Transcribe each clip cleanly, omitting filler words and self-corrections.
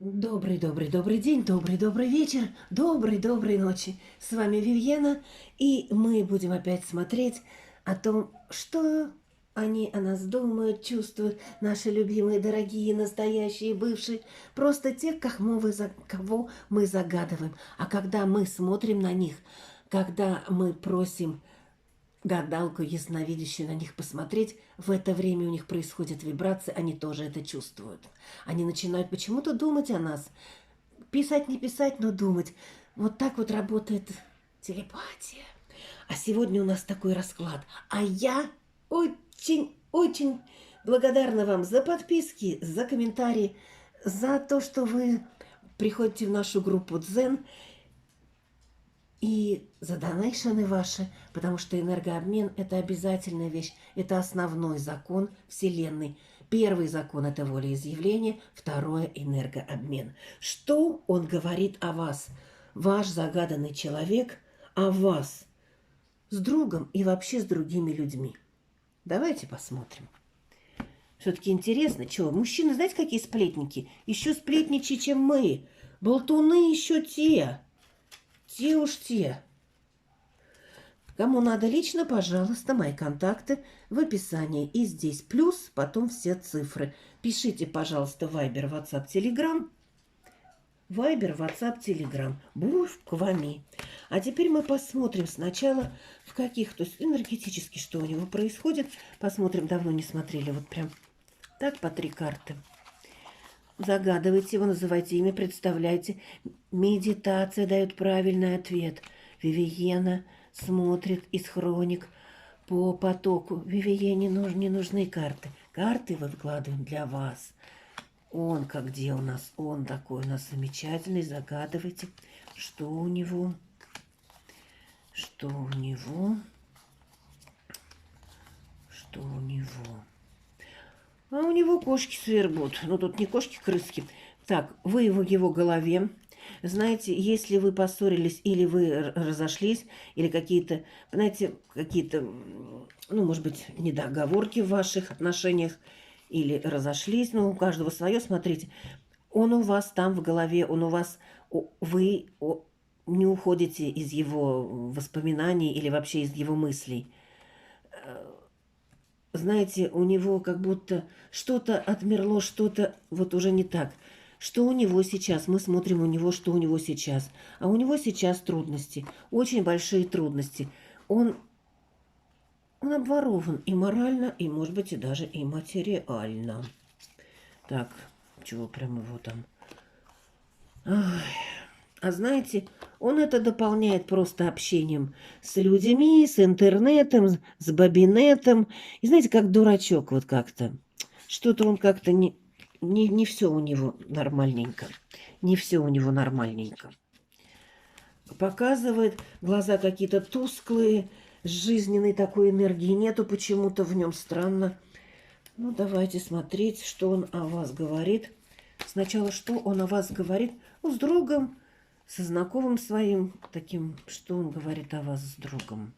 Добрый день, добрый вечер, доброй ночи. С вами Вивьена, и мы будем опять смотреть о том, что они о нас думают, чувствуют, наши любимые, дорогие, настоящие, бывшие, просто те, кого мы загадываем. А когда мы смотрим на них, когда мы просим гадалку ясновидящую на них посмотреть, в это время у них происходит вибрация, они тоже это чувствуют. Они начинают почему-то думать о нас. Писать, не писать, но думать. Вот так вот работает телепатия. А сегодня у нас такой расклад. А я очень благодарна вам за подписки, за комментарии, за то, что вы приходите в нашу группу Дзен и за донейшены ваши, потому что энергообмен – это обязательная вещь, это основной закон Вселенной. Первый закон – это волеизъявление, второе – энергообмен. Что он говорит о вас? Ваш загаданный человек о вас с другом и вообще с другими людьми. Давайте посмотрим. Все-таки интересно, чего? Мужчины, знаете, какие сплетники? Еще сплетничи, чем мы. Болтуны еще те. Те уж те. Кому надо лично, пожалуйста, мои контакты в описании. И здесь плюс, потом все цифры. Пишите, пожалуйста, Viber, WhatsApp, Telegram. Viber, WhatsApp, Telegram. Буквами. А теперь мы посмотрим сначала, в каких, то есть энергетически, что у него происходит. Посмотрим, давно не смотрели. Вот прям так по 3 карты. Загадывайте его, называйте имя, представляйте. Медитация дает правильный ответ. Вивиена смотрит из хроник по потоку. Вивиене не нужны карты. Карты выкладываем для вас. Он как где у нас? Он такой у нас замечательный. Загадывайте, что у него. Что у него. Что у него. А у него кошки свербут. Ну, тут не кошки, крыски. Так, вы в его голове. Знаете, если вы поссорились или вы разошлись, или какие-то, знаете, какие-то, ну, может быть, недоговорки в ваших отношениях, или разошлись, ну, у каждого свое, смотрите, он у вас там в голове, он у вас, вы не уходите из его воспоминаний или вообще из его мыслей. Знаете, у него как будто что-то отмерло, что-то вот уже не так. Что у него сейчас? Мы смотрим у него, что у него сейчас. А у него сейчас трудности, очень большие трудности. Он обворован и морально, и, может быть, и даже и материально. Так, чего прям его там... Ай. А знаете, он это дополняет просто общением с людьми, с интернетом, с бабинетом. И знаете, как дурачок вот как-то. Что-то он как-то не все у него нормальненько. Не все у него нормальненько. Показывает, глаза какие-то тусклые, жизненной такой энергии нету почему-то в нем, странно. Ну, давайте смотреть, что он о вас говорит. Сначала, что он о вас говорит, ну, с другом, со знакомым своим таким, что он говорит о вас с другом.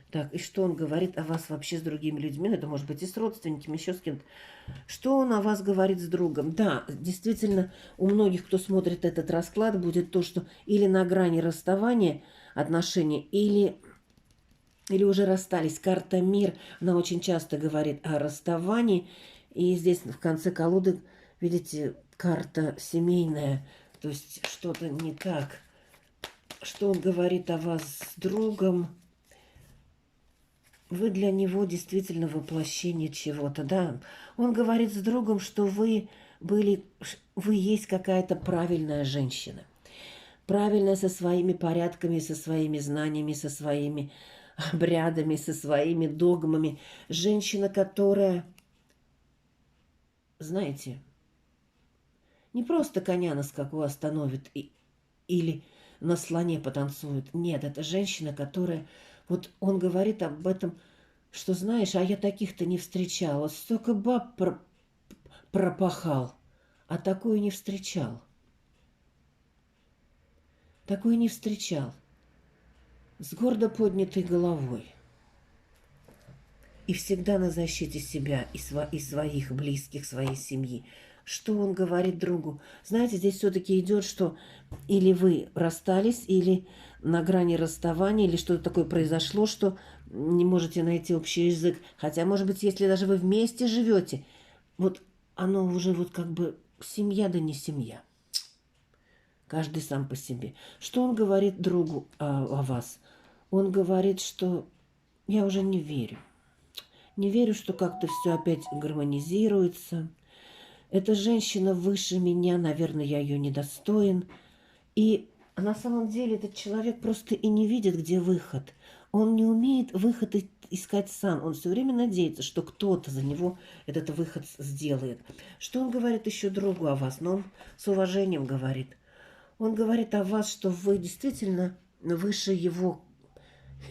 Так, и что он говорит о вас вообще с другими людьми, ну, это может быть и с родственниками, еще с кем-то. Что он о вас говорит с другом? Да, действительно, у многих, кто смотрит этот расклад, будет то, что или на грани расставания отношений, или уже расстались. Карта «Мир», она очень часто говорит о расставании. И здесь в конце колоды, видите, карта семейная. То есть что-то не так. Что он говорит о вас с другом? Вы для него действительно воплощение чего-то, да? Он говорит с другом, что вы есть какая-то правильная женщина. Правильная со своими порядками, со своими знаниями, со своими обрядами, со своими догмами. Женщина, которая, знаете, не просто коня на скаку остановит или на слоне потанцует. Нет, это женщина, которая... Вот он говорит об этом, что, знаешь, а я таких-то не встречала. Столько баб пропахал, а такую не встречал. Такую не встречал. С гордо поднятой головой. И всегда на защите себя и своих близких, своей семьи. что он говорит другу. Знаете, здесь все-таки идет, что или вы расстались, или на грани расставания, или что-то такое произошло, что не можете найти общий язык. Хотя, может быть, если даже вы вместе живете, вот оно уже вот как бы семья, да не семья. Каждый сам по себе. Что он говорит другу о вас? Он говорит, что я уже не верю. Не верю, что как-то все опять гармонизируется. Эта женщина выше меня, наверное, я ее недостоин. И на самом деле этот человек просто и не видит, где выход. Он не умеет выход искать сам. Он все время надеется, что кто-то за него этот выход сделает. Что он говорит еще другу о вас? Но он с уважением говорит. Он говорит о вас, что вы действительно выше его,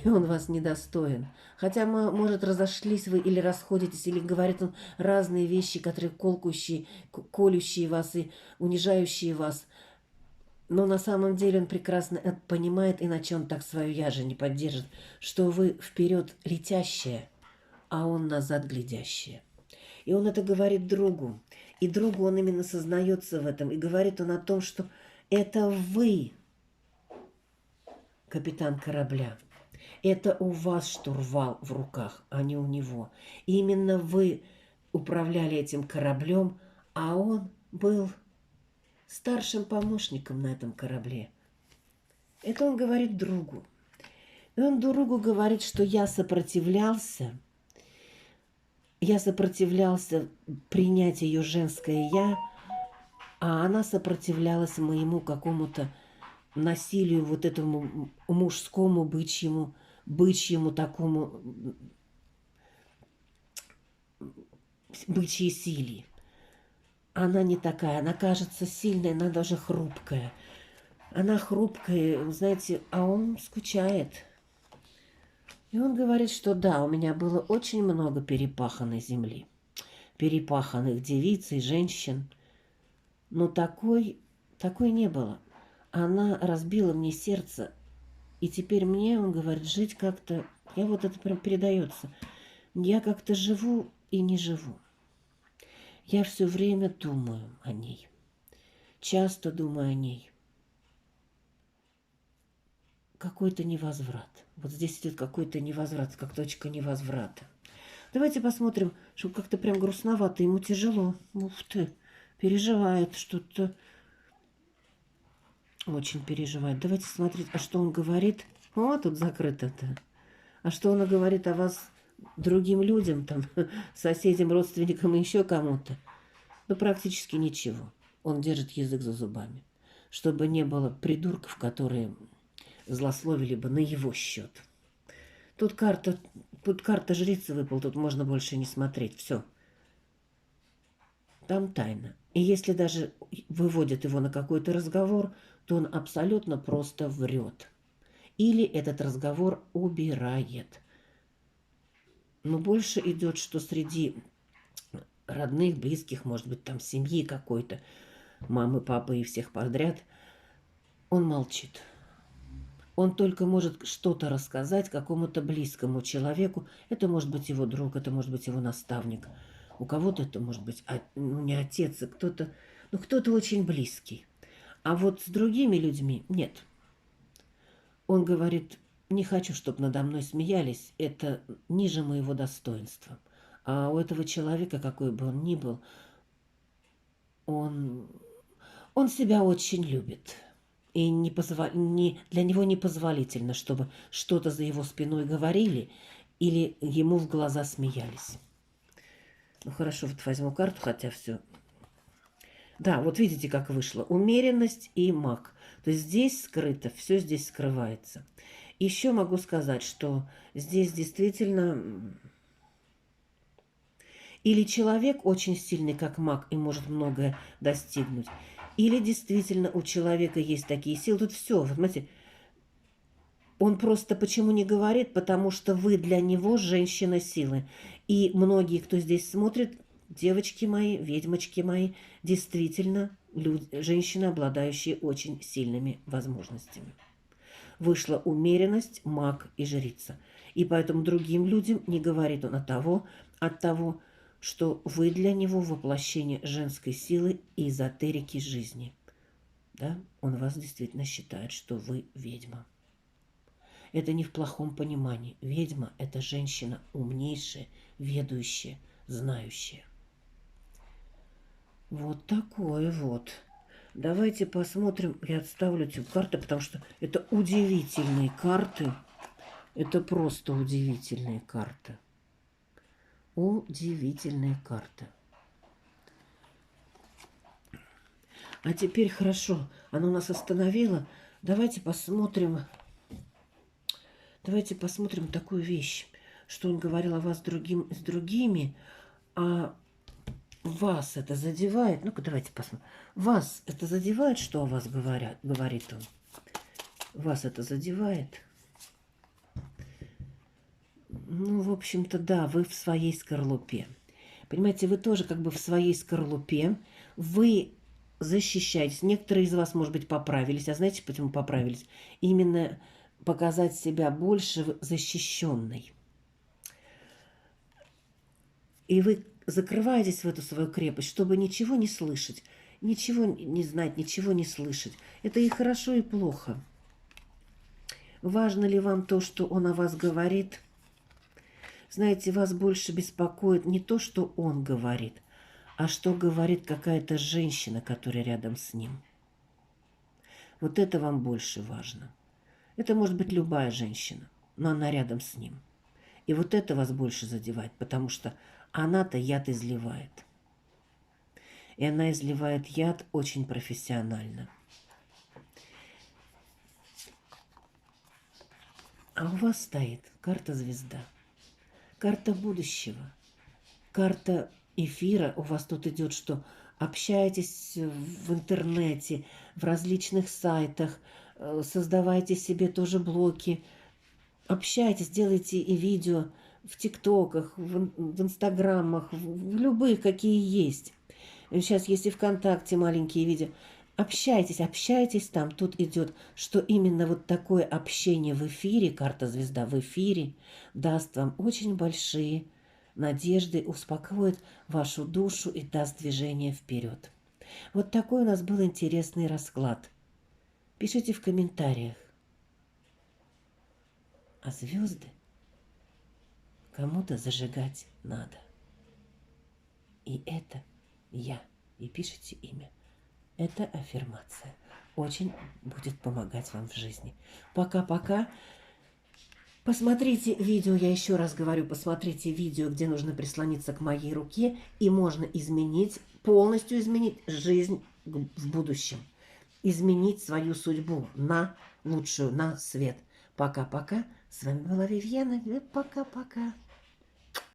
и он вас недостоин. Хотя, может, разошлись вы или расходитесь, или говорит он разные вещи, которые колющие вас и унижающие вас. Но на самом деле он прекрасно это понимает, иначе он так свою я же не поддержит, что вы вперед летящие, а он назад глядящие. И он это говорит другу. И другу он именно сознается в этом. И говорит он о том, что это вы, капитан корабля. Это у вас штурвал в руках, а не у него. И именно вы управляли этим кораблем, а он был старшим помощником на этом корабле. Это он говорит другу. И он другу говорит, что я сопротивлялся принять ее женское «я», а она сопротивлялась моему какому-то насилию, вот этому мужскому бычьему такому, бычьей силе. Она не такая, она кажется сильной, она даже хрупкая. Она хрупкая, знаете, а он скучает. И он говорит, что да, у меня было очень много перепаханной земли, перепаханных девиц и женщин, но такой не было. Она разбила мне сердце, и теперь мне, он говорит, жить как-то, я вот это прям передается, я как-то живу и не живу. Я все время думаю о ней, часто думаю о ней. Какой-то невозврат. Вот здесь идет какой-то невозврат, как точка невозврата. Давайте посмотрим, что как-то прям грустновато, ему тяжело. Ух ты, переживает что-то. Очень переживает. Давайте смотреть, а что он говорит. О, тут закрыто-то. А что он говорит о вас другим людям, там, соседям, родственникам и еще кому-то? Ну, практически ничего. Он держит язык за зубами. Чтобы не было придурков, которые злословили бы на его счет. Тут карта жрицы выпала, тут можно больше не смотреть. Все. Там тайна. И если даже выводят его на какой-то разговор, то он абсолютно просто врет. Или этот разговор убирает. Но больше идет, что среди родных, близких, может быть, там семьи какой-то, мамы, папы и всех подряд, он молчит. Он только может что-то рассказать какому-то близкому человеку. Это может быть его друг, это может быть его наставник. У кого-то это может быть не отец, а кто-то, кто-то очень близкий. А вот с другими людьми нет. Он говорит, не хочу, чтобы надо мной смеялись, это ниже моего достоинства. А у этого человека, какой бы он ни был, он себя очень любит. И для него непозволительно, чтобы что-то за его спиной говорили или ему в глаза смеялись. Ну хорошо, вот возьму карту, хотя все. Да, вот видите, как вышло. Умеренность и маг. То есть здесь скрыто, все здесь скрывается. Еще могу сказать, что здесь действительно или человек очень сильный, как маг, и может многое достигнуть, или действительно у человека есть такие силы. Тут все, понимаете, он просто почему не говорит, потому что вы для него женщина силы. И многие, кто здесь смотрит, девочки мои, ведьмочки мои, действительно женщины, обладающие очень сильными возможностями. Вышла умеренность, маг и жрица. И поэтому другим людям не говорит он от того, что вы для него воплощение женской силы и эзотерики жизни. Да? Он вас действительно считает, что вы ведьма. Это не в плохом понимании. Ведьма – это женщина умнейшая, ведущая, знающая. Вот такое вот. Давайте посмотрим. Я отставлю эти карты, потому что это удивительные карты. Это просто удивительные карты. Удивительные карты. А теперь хорошо. Оно нас остановило. Давайте посмотрим такую вещь. Что он говорил о вас с другими, а вас это задевает. Ну-ка, давайте посмотрим. Вас это задевает, что о вас говорит он? Вас это задевает? Ну, в общем-то, да, вы в своей скорлупе. Понимаете, вы тоже как бы в своей скорлупе. Вы защищаетесь. Некоторые из вас, может быть, поправились. А знаете, почему поправились? Именно показать себя больше защищенной. И вы закрываетесь в эту свою крепость, чтобы ничего не слышать, ничего не знать, ничего не слышать. Это и хорошо, и плохо. Важно ли вам то, что он о вас говорит? Знаете, вас больше беспокоит не то, что он говорит, а что говорит какая-то женщина, которая рядом с ним. Вот это вам больше важно. Это может быть любая женщина, но она рядом с ним. И вот это вас больше задевает, потому что она-то яд изливает. И она изливает яд очень профессионально. А у вас стоит карта звезда, карта будущего, карта эфира. У вас тут идет, что общаетесь в интернете, в различных сайтах, создавайте себе тоже блоки, общайтесь, делайте и видео в ТикТоках, в Инстаграмах, в любых, какие есть. Сейчас есть и ВКонтакте маленькие видео. Общайтесь там. Тут идет, что именно вот такое общение в эфире, карта звезда в эфире, даст вам очень большие надежды, успокоит вашу душу и даст движение вперед. Вот такой у нас был интересный расклад. Пишите в комментариях. А звезды кому-то зажигать надо. И это я. И пишите имя. Это аффирмация. Очень будет помогать вам в жизни. Пока-пока. Посмотрите видео, я еще раз говорю, посмотрите видео, где нужно прислониться к моей руке, и можно изменить, полностью изменить жизнь в будущем. Изменить свою судьбу на лучшую, на свет. Пока-пока. С вами была Вивьена. Пока-пока.